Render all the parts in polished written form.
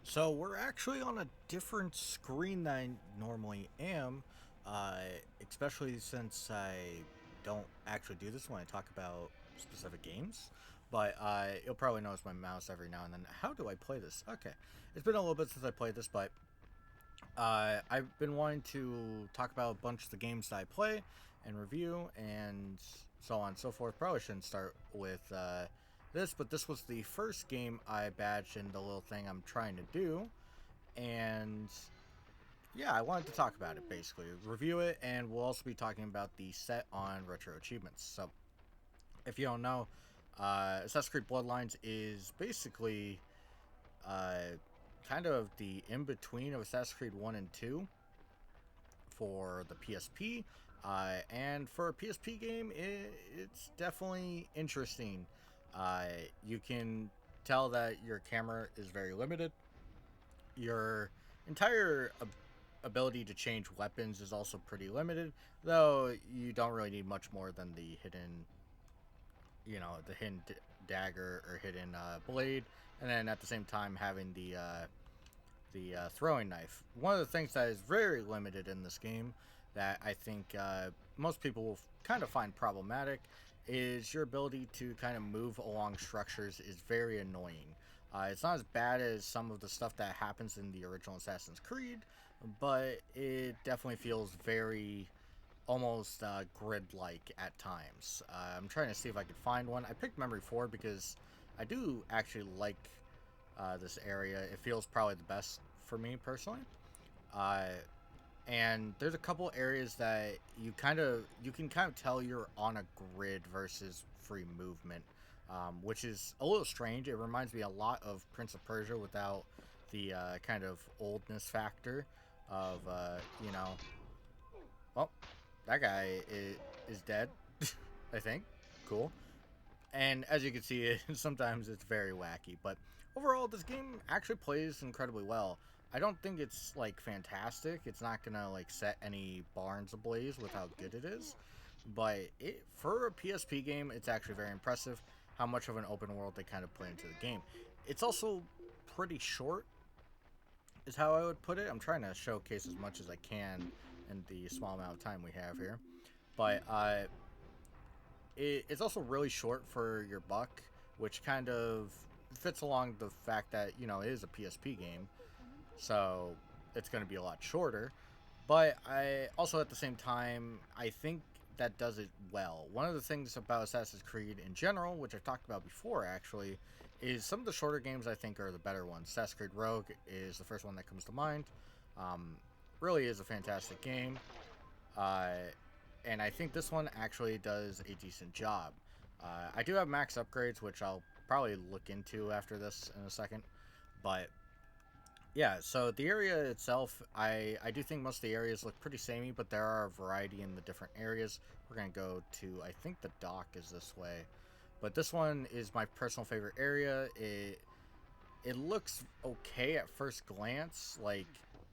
So we're actually on a different screen than I normally am, especially since I don't actually do this when I talk about specific games. But you'll probably notice my mouse every now and then. How do I play this? Okay, it's been a little bit since I played this, but I've been wanting to talk about a bunch of the games that I play and review and so on and so forth. Probably shouldn't start with this, but this was the first game I badged in the little thing I'm trying to do. And yeah, I wanted to talk about it basically, review it, and we'll also be talking about the set on retro achievements. So, if you don't know, Assassin's Creed Bloodlines is basically uh, kind of the in between of Assassin's Creed 1 and 2 for the PSP. And for a PSP game, it's definitely interesting. You can tell that your camera is very limited. Your entire ability to change weapons is also pretty limited, though you don't really need much more than the hidden, the hidden dagger or hidden blade, and then at the same time having the throwing knife. One of the things that is very limited in this game that I think most people will kind of find problematic is your ability to kind of move along structures is very annoying. It's not as bad as some of the stuff that happens in the original Assassin's Creed, but it definitely feels very almost grid-like at times. I'm trying to see if I could find one. I picked Memory 4 because I do actually like this area. It feels probably the best for me personally. Uh, and there's a couple areas that you can kind of tell you're on a grid versus free movement, which is a little strange. It reminds me a lot of Prince of Persia without the kind of oldness factor of well, that guy is dead. I think. Cool. And as you can see, sometimes it's very wacky. But overall, this game actually plays incredibly well. I don't think it's like fantastic. It's not gonna like set any barns ablaze with how good it is. But for a PSP game, it's actually very impressive how much of an open world they kind of put into the game. It's also pretty short, is how I would put it. I'm trying to showcase as much as I can in the small amount of time we have here. But it's also really short for your buck, which kind of fits along the fact that it is a PSP game, so it's going to be a lot shorter. But I also at the same time I think that does it well. One of the things about Assassin's Creed in general, which I've talked about before actually, is some of the shorter games I think are the better ones. Assassin's Creed Rogue is the first one that comes to mind. Um, really is a fantastic game. Uh, and I think this one actually does a decent job. I do have max upgrades, which I'll probably look into after this in a second. But yeah, so the area itself, I do think most of the areas look pretty samey, but there are a variety in the different areas. We're going to go to, I think the dock is this way. But this one is my personal favorite area. It looks okay at first glance, like,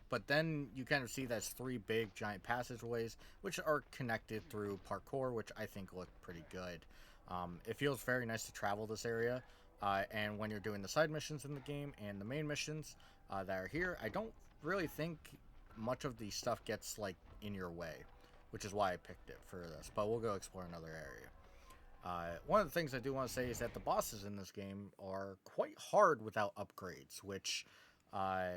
but then you kind of see that's three big giant passageways which are connected through parkour, which I think look pretty good. It feels very nice to travel this area, and when you're doing the side missions in the game and the main missions that are here, I don't really think much of the stuff gets like in your way, which is why I picked it for this. But we'll go explore another area. One of the things I do want to say is that the bosses in this game are quite hard without upgrades, which uh,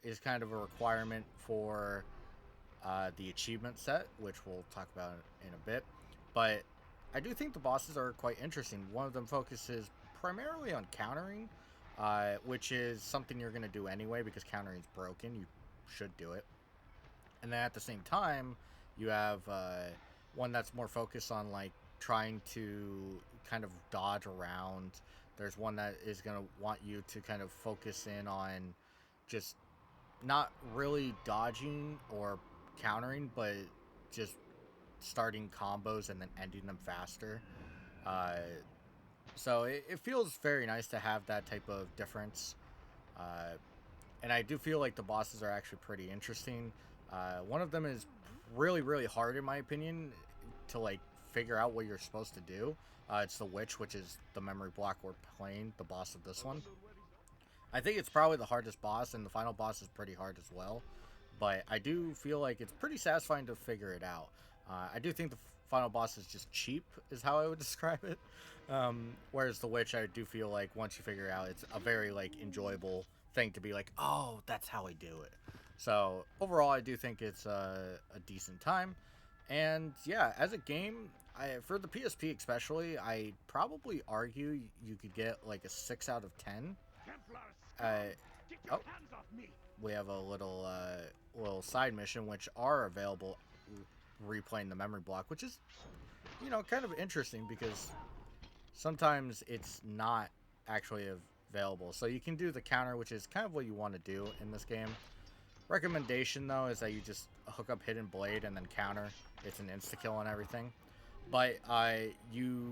is kind of a requirement for the achievement set, which we'll talk about in a bit. But I do think the bosses are quite interesting. One of them focuses primarily on countering, which is something you're going to do anyway because countering is broken. You should do it. And then at the same time, you have one that's more focused on like trying to kind of dodge around. There's one that is going to want you to kind of focus in on just not really dodging or countering, but just starting combos and then ending them faster. Uh, so it feels very nice to have that type of difference. Uh, and I do feel like the bosses are actually pretty interesting. One of them is really hard in my opinion to like figure out what you're supposed to do. It's the witch, which is the memory block we're playing, the boss of this one. I think it's probably the hardest boss, and the final boss is pretty hard as well. But I do feel like it's pretty satisfying to figure it out. I do think the final boss is just cheap, is how I would describe it. Whereas the witch, I do feel like once you figure it out, it's a very like enjoyable thing to be like, oh, that's how I do it. So overall, I do think it's a decent time. And yeah, as a game, for the PSP especially, I probably argue you could get like a 6 out of 10. Uh, oh, we have a little side mission which are available replaying the memory block, which is kind of interesting because sometimes it's not actually available. So you can do the counter, which is kind of what you want to do in this game. Recommendation though is that you just hook up Hidden Blade and then counter. It's an insta kill and everything. But you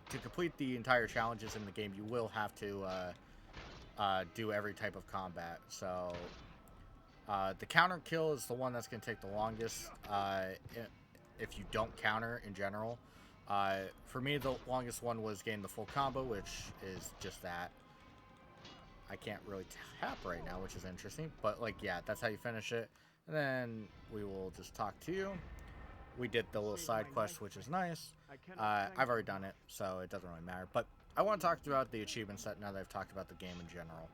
to complete the entire challenges in the game, you will have to do every type of combat. So the counter kill is the one that's going to take the longest if you don't counter in general. For me, the longest one was getting the full combo, which is just that. I can't really tap right now, which is interesting. But, like, yeah, that's how you finish it. And then we will just talk to you. We did the little side quest, which is nice. I've already done it, so it doesn't really matter. But I want to talk about the achievement set now that I've talked about the game in general.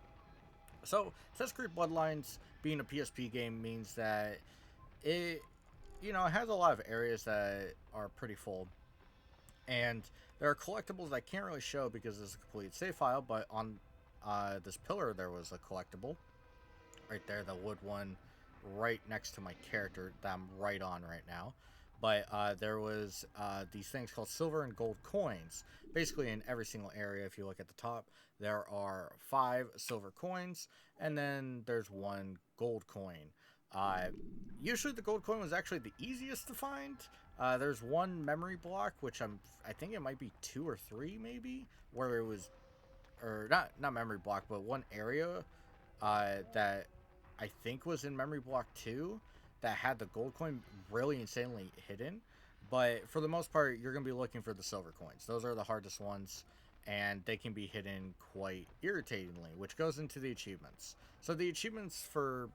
So, Assassin's Creed Bloodlines being a PSP game means that it, it has a lot of areas that are pretty full. And there are collectibles I can't really show because it's a complete save file, but on this pillar there was a collectible. Right there, the wood one right next to my character that I'm right on right now. But there was these things called silver and gold coins. Basically, in every single area, if you look at the top, there are 5 silver coins, and then there's 1 gold coin. Usually, the gold coin was actually the easiest to find. There's 1 memory block, which I think it might be 2 or 3, maybe, where it was, or not memory block, but 1 area that I think was in memory block 2 that had the gold coin really insanely hidden. But for the most part, you're going to be looking for the silver coins. Those are the hardest ones, and they can be hidden quite irritatingly, which goes into the achievements. So the achievements for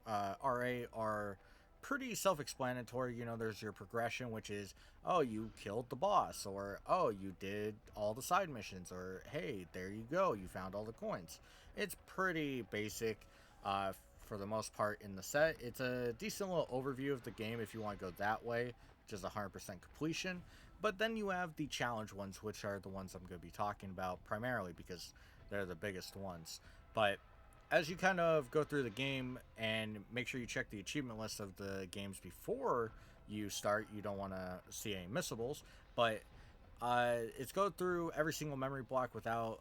RA are pretty self-explanatory. There's your progression, which is, oh, you killed the boss, or oh, you did all the side missions, or hey, there you go, you found all the coins. It's pretty basic. For the most part in the set, it's a decent little overview of the game if you want to go that way, which is 100% completion. But then you have the challenge ones, which are the ones I'm going to be talking about primarily because they're the biggest ones. But as you kind of go through the game, and make sure you check the achievement list of the games before you start, you don't want to see any missables. But it's go through every single memory block without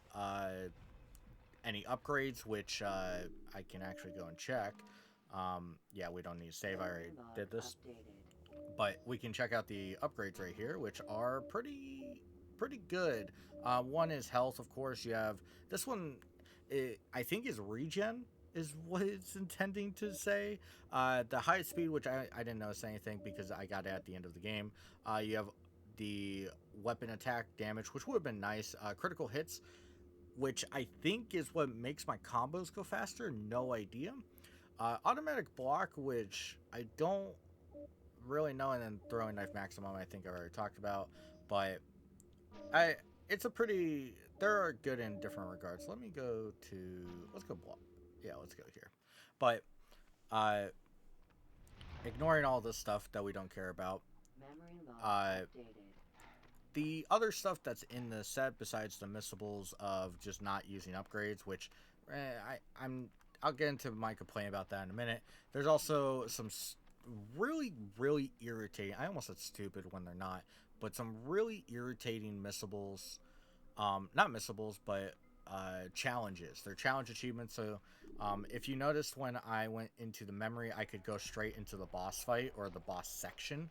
any upgrades, which I can actually go and check. Yeah, we don't need to save. I already did this. But we can check out the upgrades right here, which are pretty good. One is health, of course. You have this one. I think is regen is what it's intending to say. The highest speed, which I didn't notice anything because I got it at the end of the game. You have the weapon attack damage, which would have been nice. Critical hits, which I think is what makes my combos go faster. No idea. Automatic block, which I don't really know, and then throwing knife maximum, I think I already talked about. But it's a pretty. They're good in different regards. Let me go to. Let's go block. Yeah, let's go here. But ignoring all this stuff that we don't care about. The other stuff that's in the set, besides the missables of just not using upgrades, which I'll get into my complaint about that in a minute. There's also some really irritating. I almost said stupid when they're not, but some really irritating missables. Not missables, but challenges. They're challenge achievements. So if you noticed when I went into the memory, I could go straight into the boss fight or the boss section.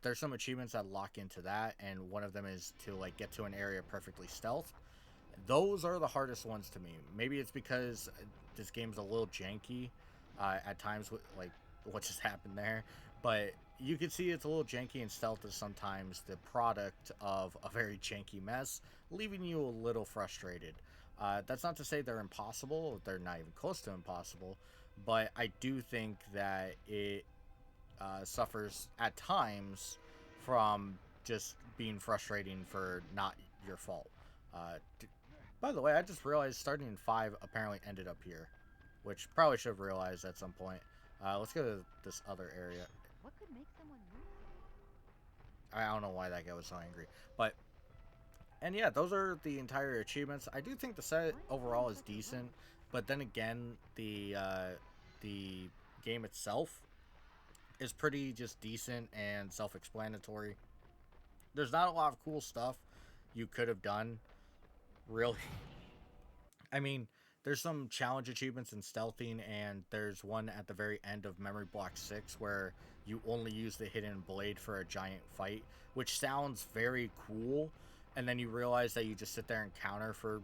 There's some achievements that lock into that, and one of them is to like get to an area perfectly stealth. Those are the hardest ones to me. Maybe it's because this game's a little janky at times with like what just happened there, but you can see it's a little janky, and stealth is sometimes the product of a very janky mess, leaving you a little frustrated. That's not to say they're impossible. They're not even close to impossible. But I do think that it suffers at times from just being frustrating for not your fault. Uh, by the way, I just realized starting in 5 apparently ended up here, which probably should have realized at some point. Let's go to this other area. What could make someone move? I don't know why that guy was so angry. But, and yeah, those are the entire achievements. I do think the set overall is decent, but then again, the game itself is pretty just decent and self-explanatory. There's not a lot of cool stuff you could have done, really. I mean, there's some challenge achievements in stealthing, and there's one at the very end of Memory Block 6 where you only use the hidden blade for a giant fight, which sounds very cool, and then you realize that you just sit there and counter for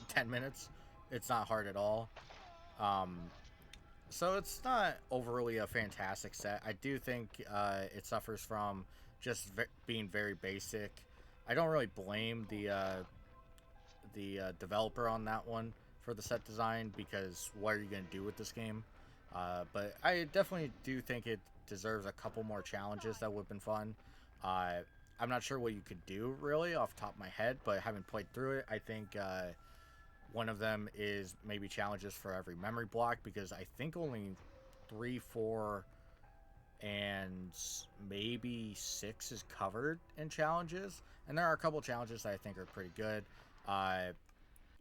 10 minutes. It's not hard at all. Um, so it's not overly a fantastic set. I do think it suffers from just being very basic. I don't really blame the developer on that one for the set design, because what are you going to do with this game? But I definitely do think it deserves a couple more challenges that would have been fun. I'm not sure what you could do really off the top of my head, but having played through it, I think one of them is maybe challenges for every memory block, because I think only 3, 4, and maybe 6 is covered in challenges. And there are a couple challenges that I think are pretty good. Uh,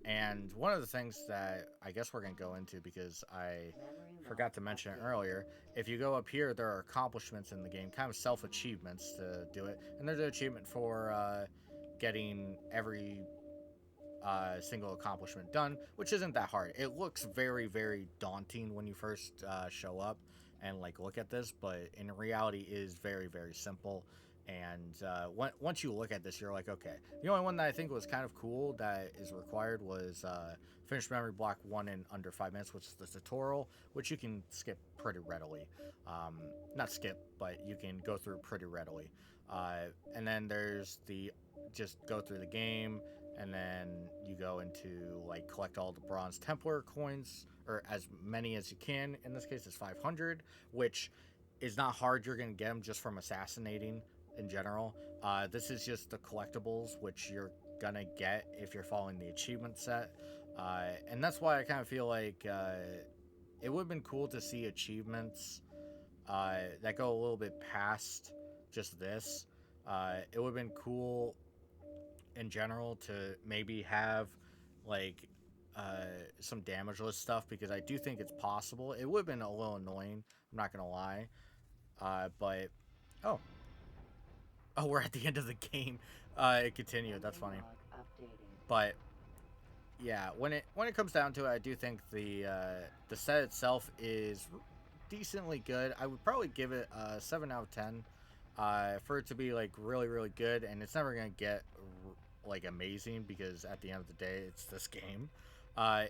and one of the things that I guess we're going to go into, because I forgot to mention it earlier, if you go up here, there are accomplishments in the game, kind of self achievements to do it. And there's an achievement for getting every single accomplishment done, which isn't that hard. It looks very, very daunting when you first show up and like look at this, but in reality, is very, very simple. And once you look at this, you're like, okay. The only one that I think was kind of cool that is required was finish memory block 1 in under 5 minutes, which is the tutorial, which you can skip pretty readily. Not skip, but you can go through pretty readily. And then there's the just go through the game, and then you go into like collect all the bronze Templar coins, or as many as you can. In this case, it's 500, which is not hard. You're gonna get them just from assassinating in general. This is just the collectibles, which you're gonna get if you're following the achievement set, and that's why I kind of feel like it would have been cool to see achievements that go a little bit past just this. It would have been cool in general to maybe have like some damageless stuff, because I do think it's possible. It would have been a little annoying, I'm not gonna lie. But oh, we're at the end of the game. It continued. That's funny. But yeah, when it comes down to it, I do think the set itself is decently good. I would probably give it a 7 out of 10. For it to be like really, really good, and it's never gonna get like amazing, because at the end of the day, it's this game.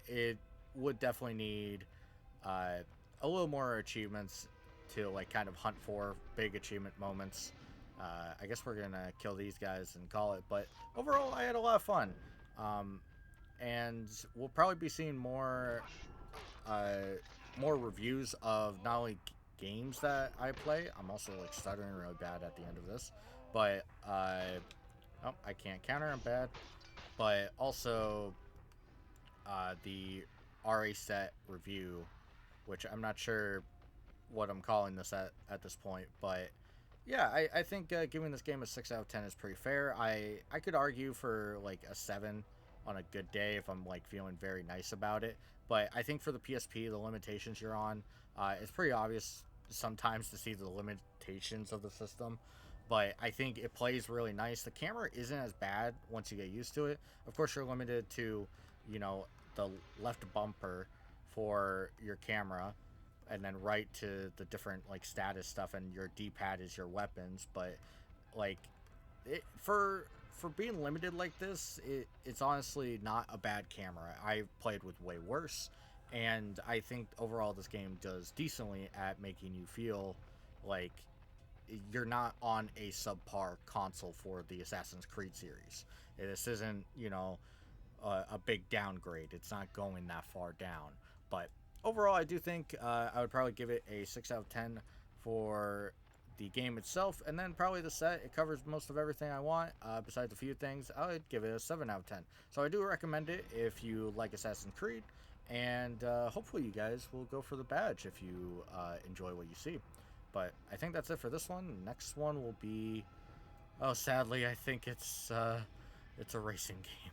It would definitely need a little more achievements to like kind of hunt for big achievement moments. I guess we're gonna kill these guys and call it. But overall, I had a lot of fun, and we'll probably be seeing uh, more reviews of not only games that I play. I'm also like stuttering really bad at the end of this, but oh, I can't counter. I'm bad. But also the RA set review, which I'm not sure what I'm calling this at this point, but yeah, I think giving this game a 6 out of 10 is pretty fair. I could argue for like a 7 on a good day if I'm like feeling very nice about it, but I think for the PSP, the limitations you're on, it's pretty obvious sometimes to see the limitations of the system. But I think it plays really nice. The camera isn't as bad once you get used to it. Of course, you're limited to, you know, the left bumper for your camera, and then right to the different like status stuff, and your D-pad is your weapons. But like for being limited like this, it's honestly not a bad camera. I've played with way worse, and I think overall this game does decently at making you feel like you're not on a subpar console for the Assassin's Creed series. This isn't, a big downgrade. It's not going that far down. But overall, I do think I would probably give it a 6 out of 10 for the game itself, and then probably the set. It covers most of everything I want. Besides a few things, I would give it a 7 out of 10. So I do recommend it if you like Assassin's Creed, and hopefully you guys will go for the badge if you enjoy what you see. But I think that's it for this one. Next one will be, oh, sadly, I think it's a racing game.